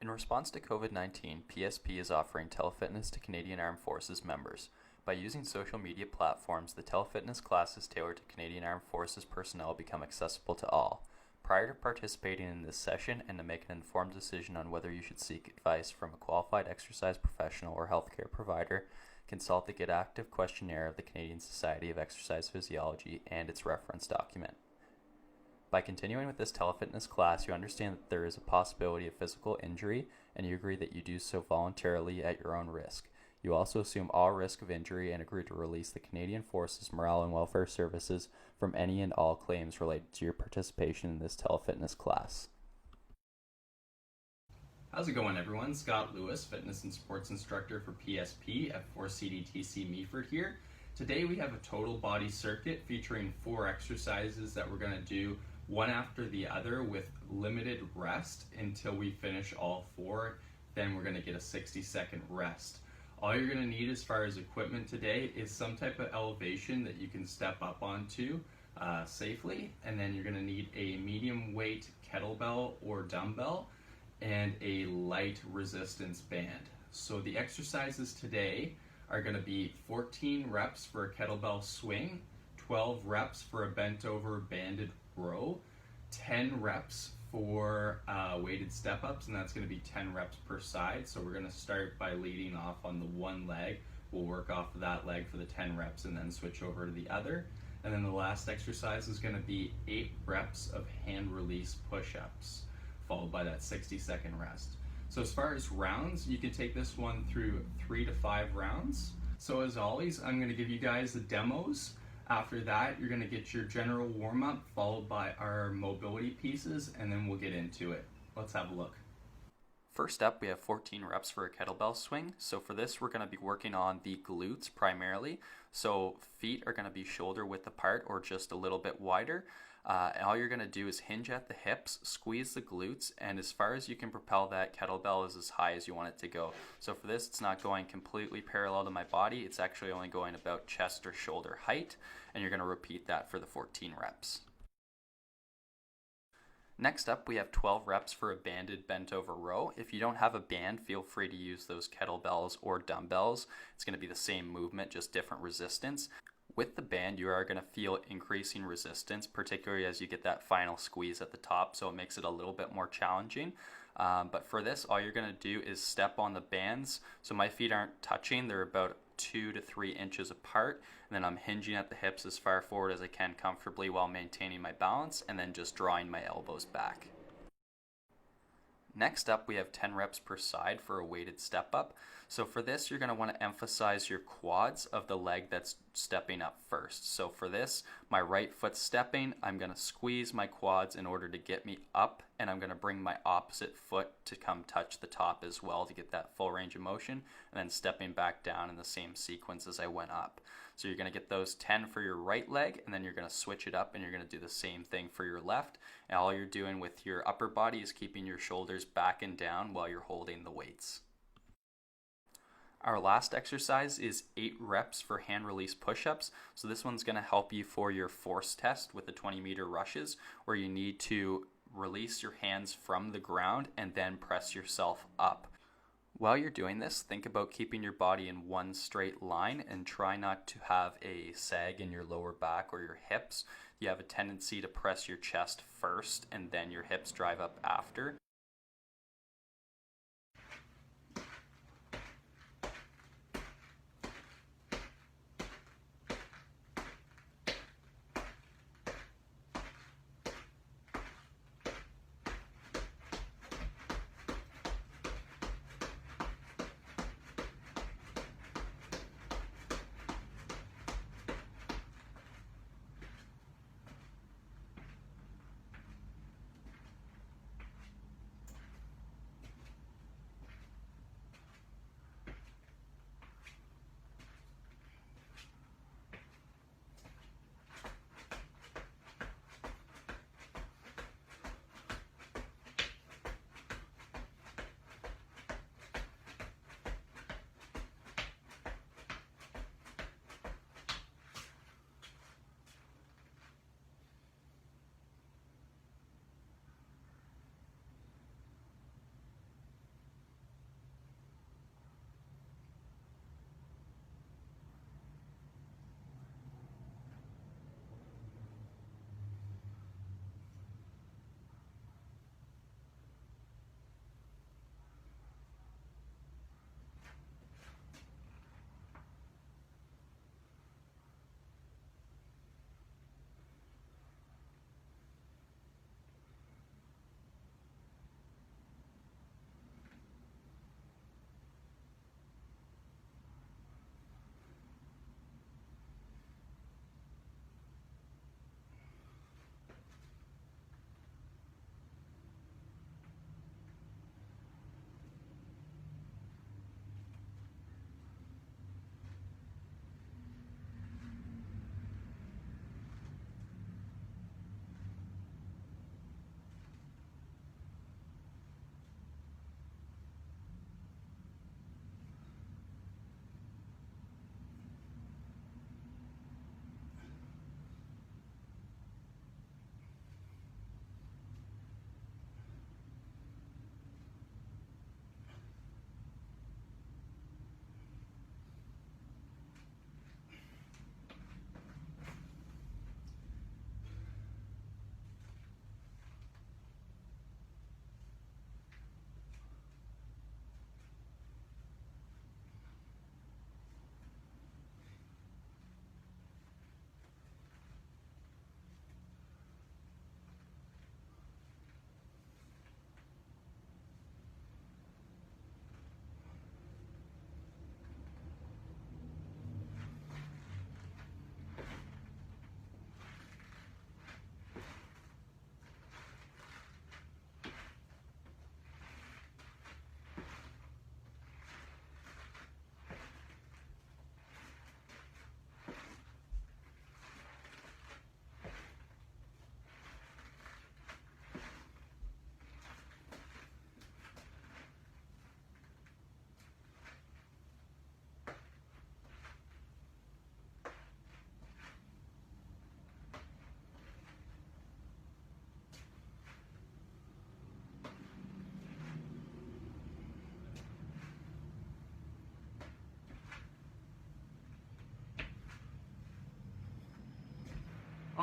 In response to COVID-19, PSP is offering telefitness to Canadian Armed Forces members. By using social media platforms, the telefitness classes tailored to Canadian Armed Forces personnel become accessible to all. Prior to participating in this session and to make an informed decision on whether you should seek advice from a qualified exercise professional or healthcare provider, consult the Get Active questionnaire of the Canadian Society of Exercise Physiology and its reference document. By continuing with this telefitness class, you understand that there is a possibility of physical injury, and you agree that you do so voluntarily at your own risk. You also assume all risk of injury and agree to release the Canadian Forces Morale and Welfare Services from any and all claims related to your participation in this telefitness class. How's it going, everyone? Scott Lewis, fitness and sports instructor for PSP at 4 CDTC Meaford here. Today we have a total body circuit featuring 4 exercises that we're going to do one after the other with limited rest until we finish all 4. Then we're going to get a 60-second rest. All you're going to need as far as equipment today is some type of elevation that you can step up onto safely, and then you're going to need a medium weight kettlebell or dumbbell and a light resistance band. So the exercises today are going to be 14 reps for a kettlebell swing, 12 reps for a bent over banded row, 10 reps for weighted step-ups, and that's going to be 10 reps per side. So we're going to start by leading off on the one leg. We'll work off of that leg for the 10 reps and then switch over to the other. And then the last exercise is going to be 8 reps of hand release push-ups, followed by that 60-second rest. So as far as rounds, you can take this one through 3 to 5 rounds. So as always, I'm going to give you guys the demos. After that, you're going to get your general warm-up, followed by our mobility pieces, and then we'll get into it. Let's have a look. First up, we have 14 reps for a kettlebell swing. So for this, we're going to be working on the glutes primarily. So feet are going to be shoulder width apart or just a little bit wider. And all you're going to do is hinge at the hips, squeeze the glutes, and as far as you can propel that kettlebell is as high as you want it to go. So for this, it's not going completely parallel to my body. It's actually only going about chest or shoulder height, and you're going to repeat that for the 14 reps. Next up, we have 12 reps for a banded bent over row. If you don't have a band, feel free to use those kettlebells or dumbbells. It's going to be the same movement, just different resistance. With the band, you are going to feel increasing resistance, particularly as you get that final squeeze at the top, so it makes it a little bit more challenging. But for this, all you're going to do is step on the bands. So my feet aren't touching, they're about 2 to 3 inches apart, and then I'm hinging at the hips as far forward as I can comfortably while maintaining my balance, and then just drawing my elbows back. Next up, we have 10 reps per side for a weighted step up. So for this, you're going to want to emphasize your quads of the leg that's stepping up first. So for this, my right foot's stepping, I'm going to squeeze my quads in order to get me up, and I'm going to bring my opposite foot to come touch the top as well to get that full range of motion, and then stepping back down in the same sequence as I went up. So you're going to get those 10 for your right leg, and then you're going to switch it up and you're going to do the same thing for your left. And all you're doing with your upper body is keeping your shoulders back and down while you're holding the weights. Our last exercise is 8 reps for hand release push-ups. So this one's going to help you for your force test with the 20-meter rushes, where you need to release your hands from the ground and then press yourself up. While you're doing this, think about keeping your body in one straight line and try not to have a sag in your lower back or your hips. You have a tendency to press your chest first and then your hips drive up after.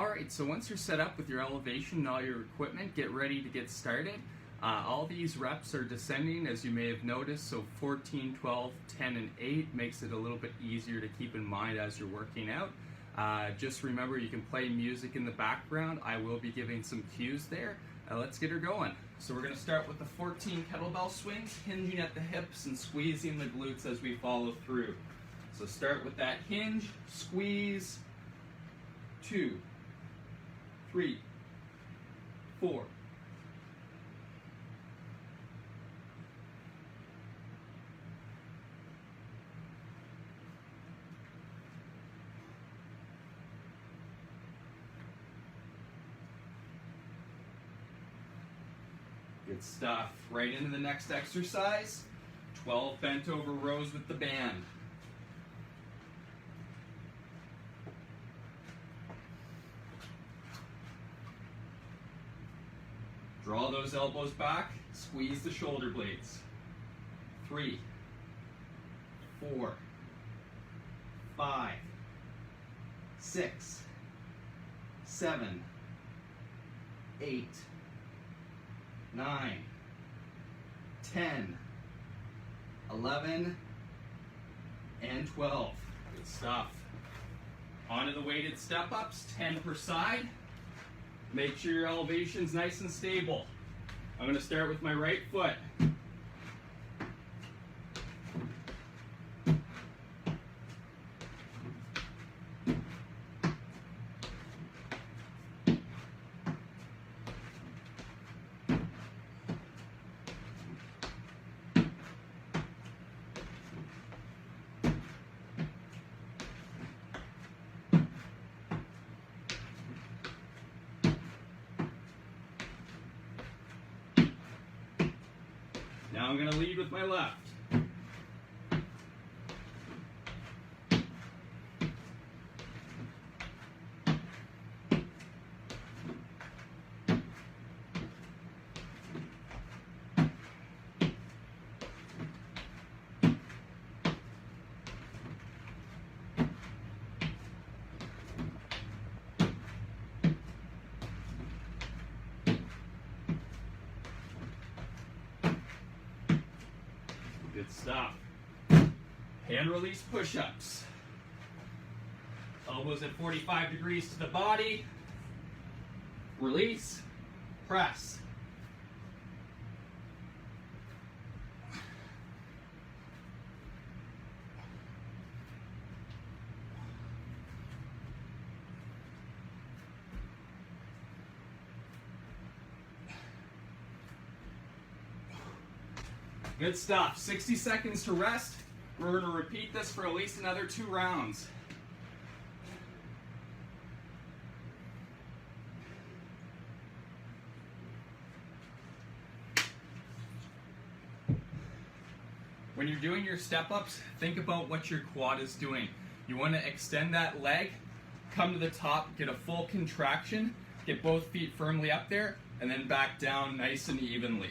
Alright, so once you're set up with your elevation and all your equipment, get ready to get started. All these reps are descending, as you may have noticed, so 14, 12, 10, and 8 makes it a little bit easier to keep in mind as you're working out. Just remember, you can play music in the background. I will be giving some cues there. Let's get her going. So we're going to start with the 14 kettlebell swings, hinging at the hips and squeezing the glutes as we follow through. So start with that hinge, squeeze, 2, 3, 4. Good stuff. Right into the next exercise. 12 bent over rows with the band. Draw those elbows back, squeeze the shoulder blades. 3, 4, 5, 6, 7, 8, 9, 10, 11, and 12. Good stuff. Onto the weighted step-ups, 10 per side. Make sure your elevation's nice and stable. I'm going to start with my right foot. Now I'm going to lead with my left. Good stuff. Hand release push-ups. Elbows at 45 degrees to the body. Release. Press. Good stuff. 60 seconds to rest. We're going to repeat this for at least another 2 rounds. When you're doing your step-ups, think about what your quad is doing. You want to extend that leg, come to the top, get a full contraction, get both feet firmly up there, and then back down nice and evenly.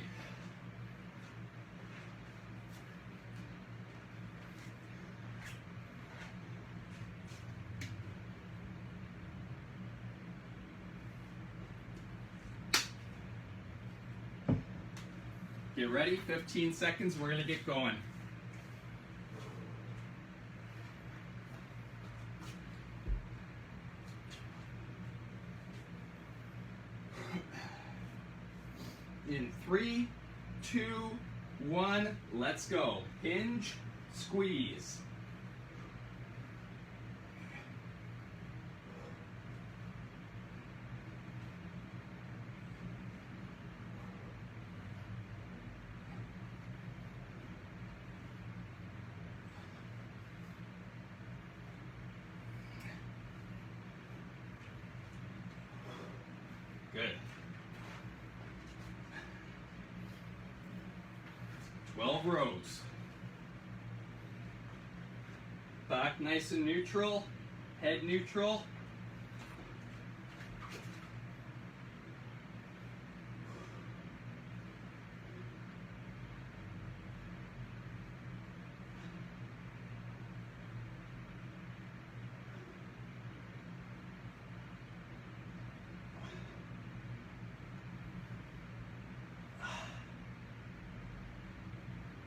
Get ready, 15 seconds, we're going to get going. In 3, 2, 1, let's go. Hinge, squeeze. Good. 12 rows. Back nice and neutral, head neutral.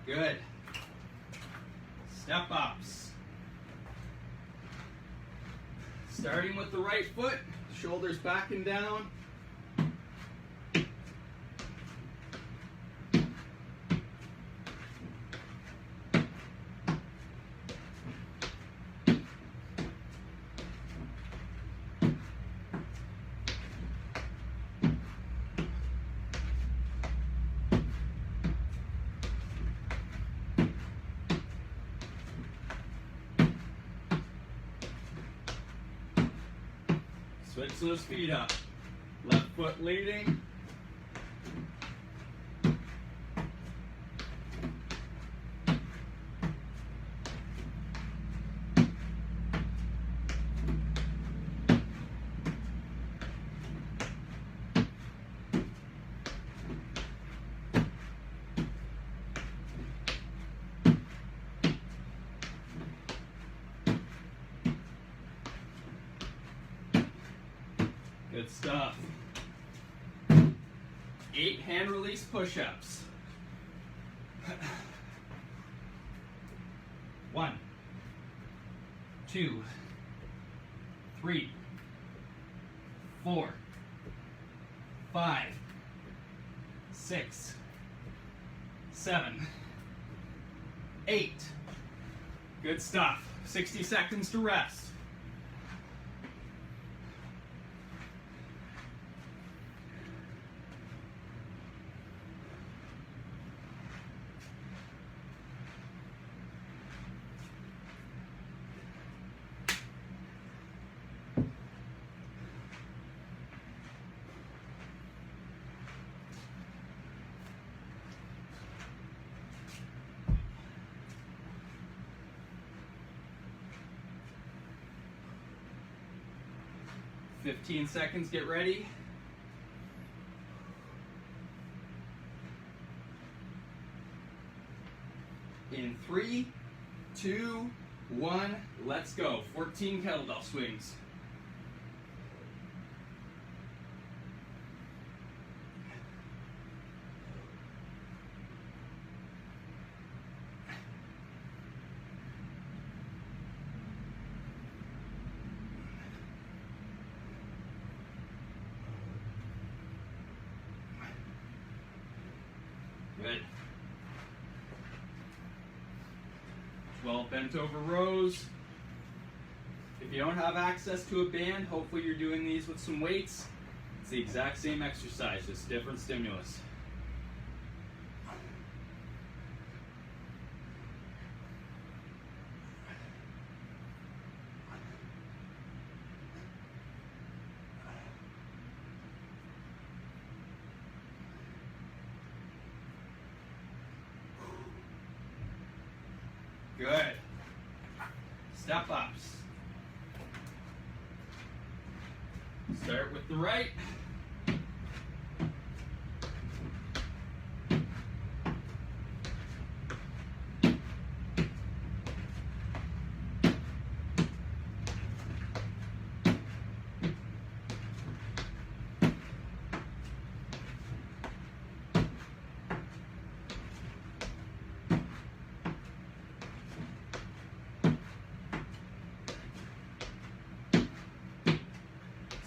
Good. Step ups. Starting with the right foot, shoulders back and down. Switch those feet up. Left foot leading. Good stuff. 8 hand release push-ups. 1, 2, 3, 4, 5, 6, 7, 8. Good stuff. 60 seconds to rest. Fifteen seconds, get ready. In 3, 2, 1, let's go. 14 kettlebell swings. Good. 12 bent over rows. If you don't have access to a band, hopefully you're doing these with some weights. It's the exact same exercise, just different stimulus. Good. Step ups. Start with the right.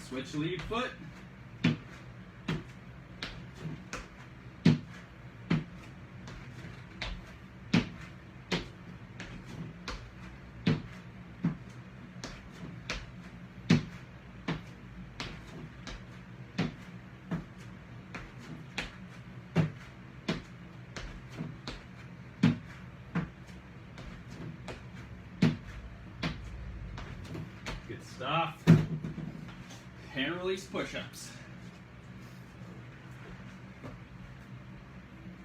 Switch lead foot. Good stuff. Hand release push-ups.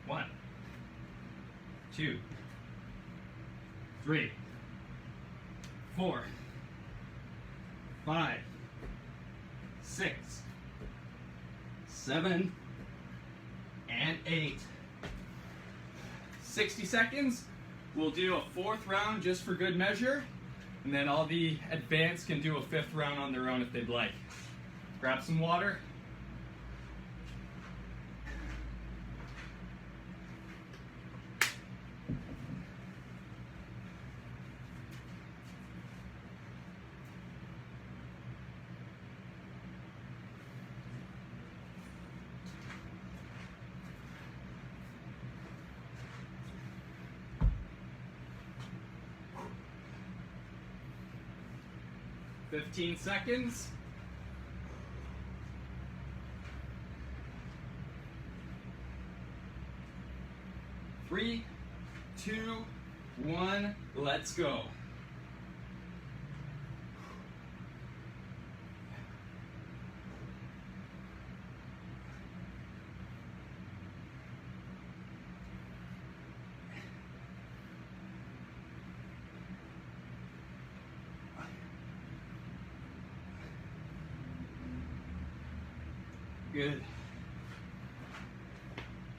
1, 2, 3, 4, 5, 6, 7, and 8. 60 seconds. We'll do a 4th round just for good measure, and then all the advanced can do a 5th round on their own if they'd like. Grab some water. 15 seconds. 3, 2, 1, let's go. Good.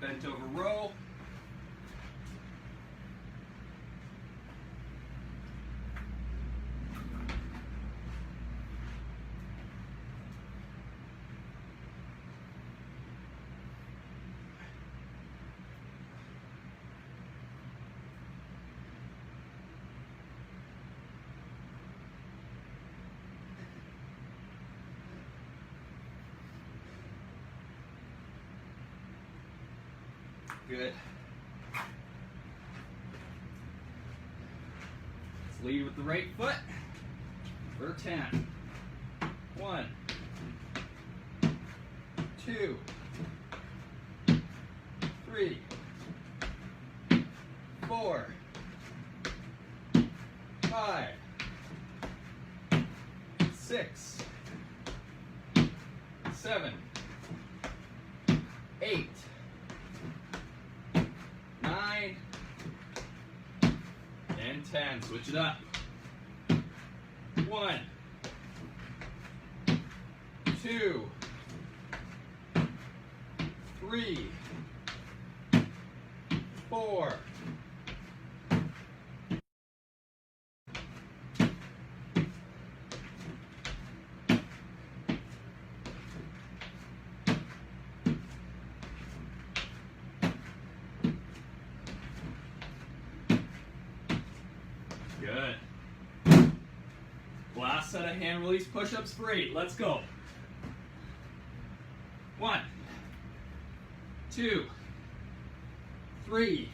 Bent over row. Good. Let's lead with the right foot for 10. 1, 2, 3, 4, 5, 6, 7, 8, 9, and 10. Switch it up. 1, 2, 3, 4, 'Good. Last set of hand release push-ups for 8. Let's go. 1, 2, 3,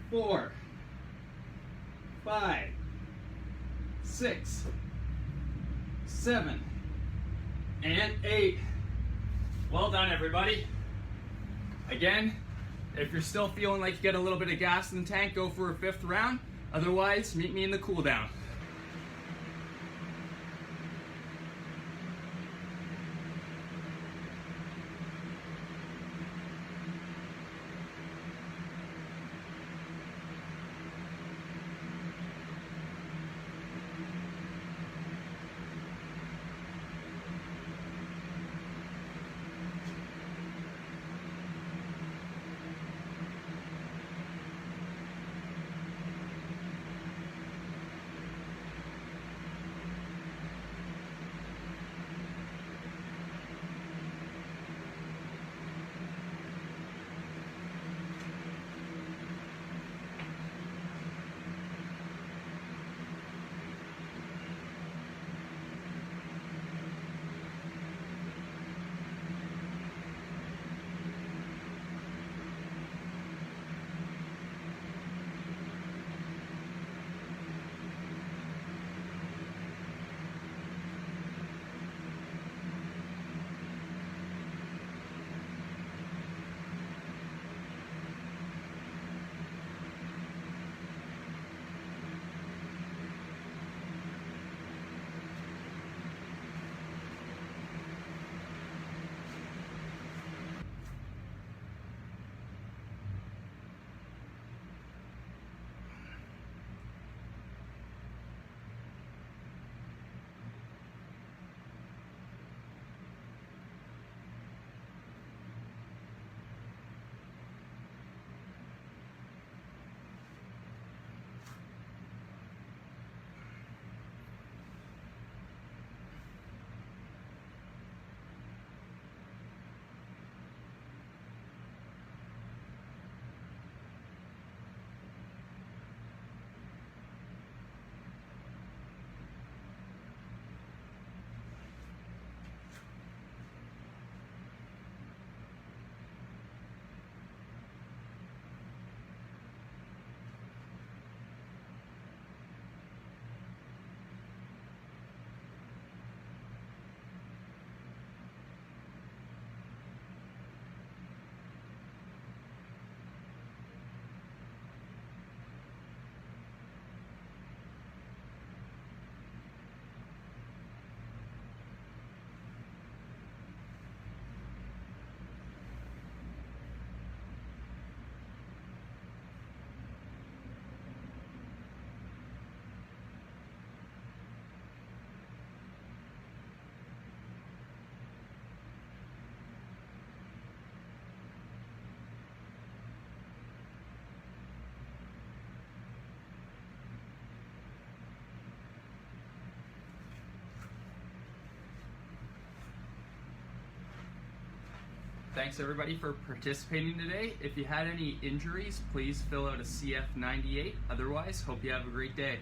4, 5, 6, 7, and 8. Well done, everybody. Again, if you're still feeling like you get a little bit of gas in the tank, go for a 5th round. Otherwise, meet me in the cool down. Thanks everybody for participating today. If you had any injuries, please fill out a CF98. Otherwise, hope you have a great day.